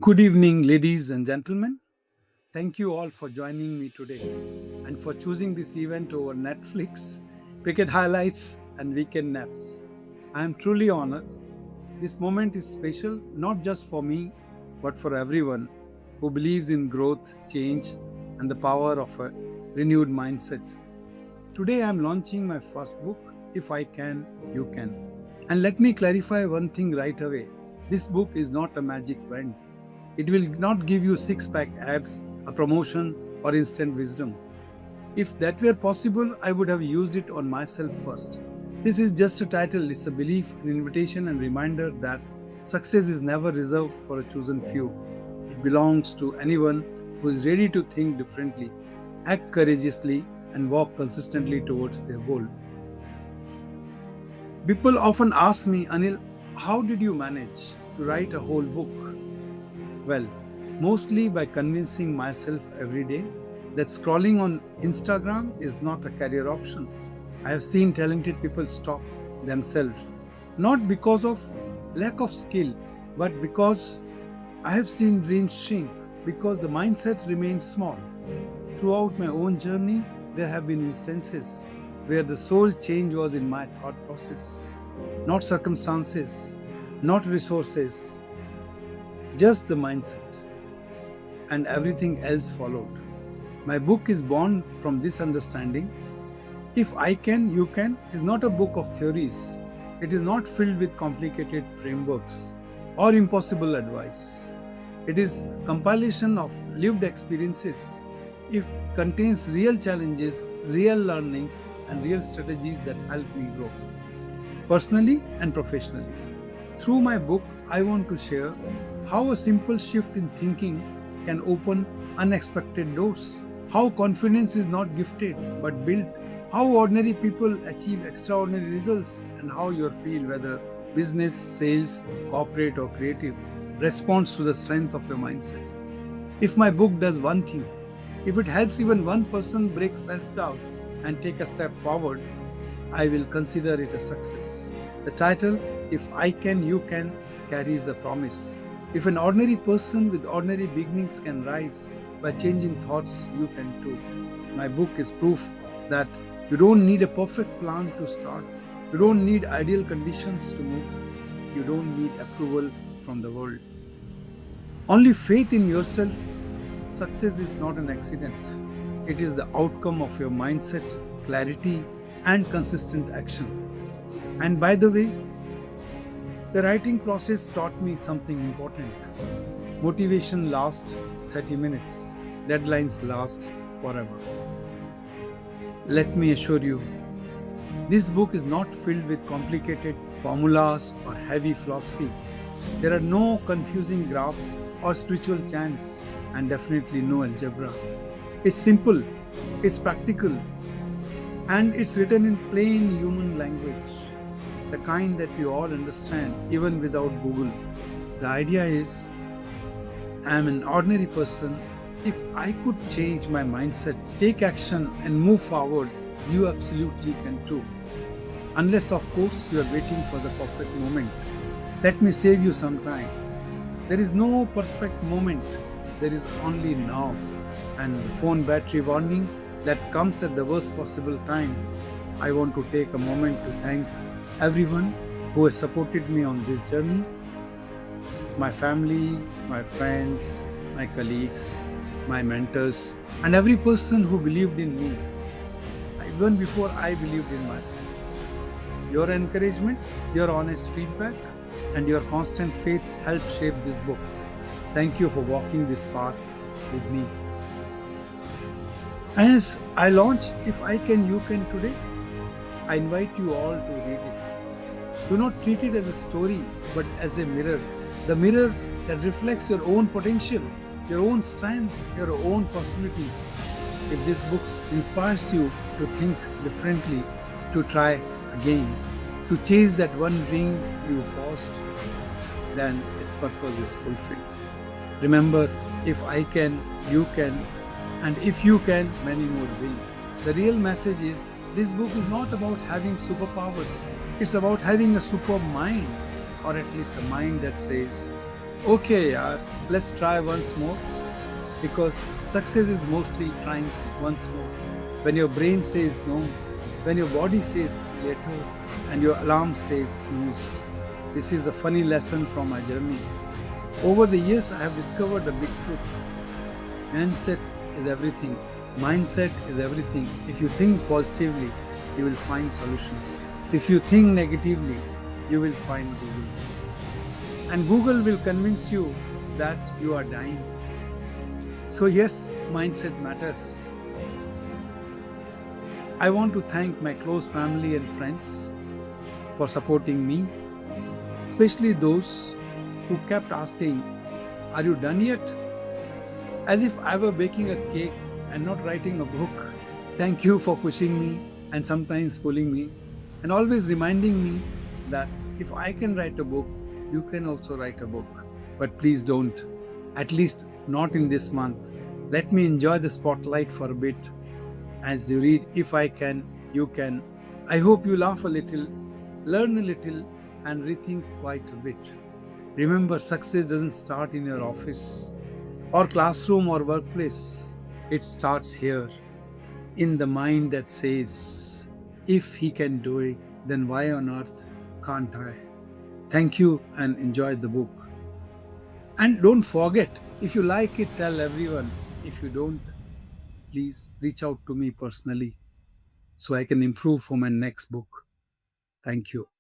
Good evening, ladies and gentlemen. Thank you all for joining me today and for choosing this event over Netflix, cricket highlights, and weekend naps. I am truly honored. This moment is special not just for me, but for everyone who believes in growth, change, and the power of a renewed mindset. Today I am launching my first book, If I Can, You Can. And let me clarify one thing right away. This book is not a magic wand. It will not give you six-pack abs, a promotion, or instant wisdom. If that were possible, I would have used it on myself first. This is just a title, it's a belief, an invitation, and reminder that success is never reserved for a chosen few. It belongs to anyone who is ready to think differently, act courageously, and walk consistently towards their goal. People often ask me, Anil, how did you manage to write a whole book? Well, mostly by convincing myself every day that scrolling on Instagram is not a career option. I have seen talented people stop themselves, not because of lack of skill, but because I have seen dreams shrink, because the mindset remained small. Throughout my own journey, there have been instances where the sole change was in my thought process, not circumstances, not resources, just the mindset, and everything else followed. My book is born from this understanding. If I Can, You Can is not a book of theories. It is not filled with complicated frameworks or impossible advice. It is compilation of lived experiences. It contains real challenges, real learnings, and real strategies that help me grow, personally and professionally. Through my book, I want to share how a simple shift in thinking can open unexpected doors, how confidence is not gifted but built, how ordinary people achieve extraordinary results, and how your field, whether business, sales, corporate, or creative, responds to the strength of your mindset. If my book does one thing, if it helps even one person break self-doubt and take a step forward, I will consider it a success. The title, If I Can, You Can, carries a promise. If an ordinary person with ordinary beginnings can rise by changing thoughts, you can too. My book is proof that you don't need a perfect plan to start. You don't need ideal conditions to move. You don't need approval from the world. Only faith in yourself. Success is not an accident. It is the outcome of your mindset, clarity, and consistent action. And by the way, the writing process taught me something important. Motivation lasts 30 minutes. Deadlines last forever. Let me assure you, this book is not filled with complicated formulas or heavy philosophy. There are no confusing graphs or spiritual chants, and definitely no algebra. It's simple, it's practical, and it's written in plain human language, the kind that we all understand even without Google. The idea is, I'm an ordinary person. If I could change my mindset, take action, and move forward, you absolutely can too. Unless, of course, you are waiting for the perfect moment. Let me save you some time. There is no perfect moment, there is only now. And the phone battery warning that comes at the worst possible time. I want to take a moment to thank everyone who has supported me on this journey, my family, my friends, my colleagues, my mentors, and every person who believed in me, even before I believed in myself. Your encouragement, your honest feedback, and your constant faith helped shape this book. Thank you for walking this path with me. As I launch If I Can, You Can today, I invite you all to read it. Do not treat it as a story, but as a mirror. The mirror that reflects your own potential, your own strength, your own possibilities. If this book inspires you to think differently, to try again, to chase that one dream you paused, then its purpose is fulfilled. Remember, if I can, you can, and if you can, many more will. The real message is, this book is not about having superpowers. It's about having a superb mind, or at least a mind that says, Okay, yaar, let's try once more because success is mostly trying once more. When your brain says no, when your body says later, and your alarm says snooze. This is a funny lesson from my journey. Over the years, I have discovered a big truth. Mindset is everything. Mindset is everything. If you think positively, you will find solutions. If you think negatively, you will find Google. And Google will convince you that you are dying. So, yes, mindset matters. I want to thank my close family and friends for supporting me, especially those who kept asking, "Are you done yet?" As if I were baking a cake and not writing a book. Thank you for pushing me and sometimes pulling me, and always reminding me that if I can write a book, you can also write a book. But please don't, at least not in this month. Let me enjoy the spotlight for a bit as you read. If I can, you can. I hope you laugh a little, learn a little, and rethink quite a bit. Remember, success doesn't start in your office or classroom or workplace. It starts here, in the mind that says, if he can do it, then why on earth can't I? Thank you and enjoy the book. And don't forget, if you like it, tell everyone. If you don't, please reach out to me personally so I can improve for my next book. Thank you.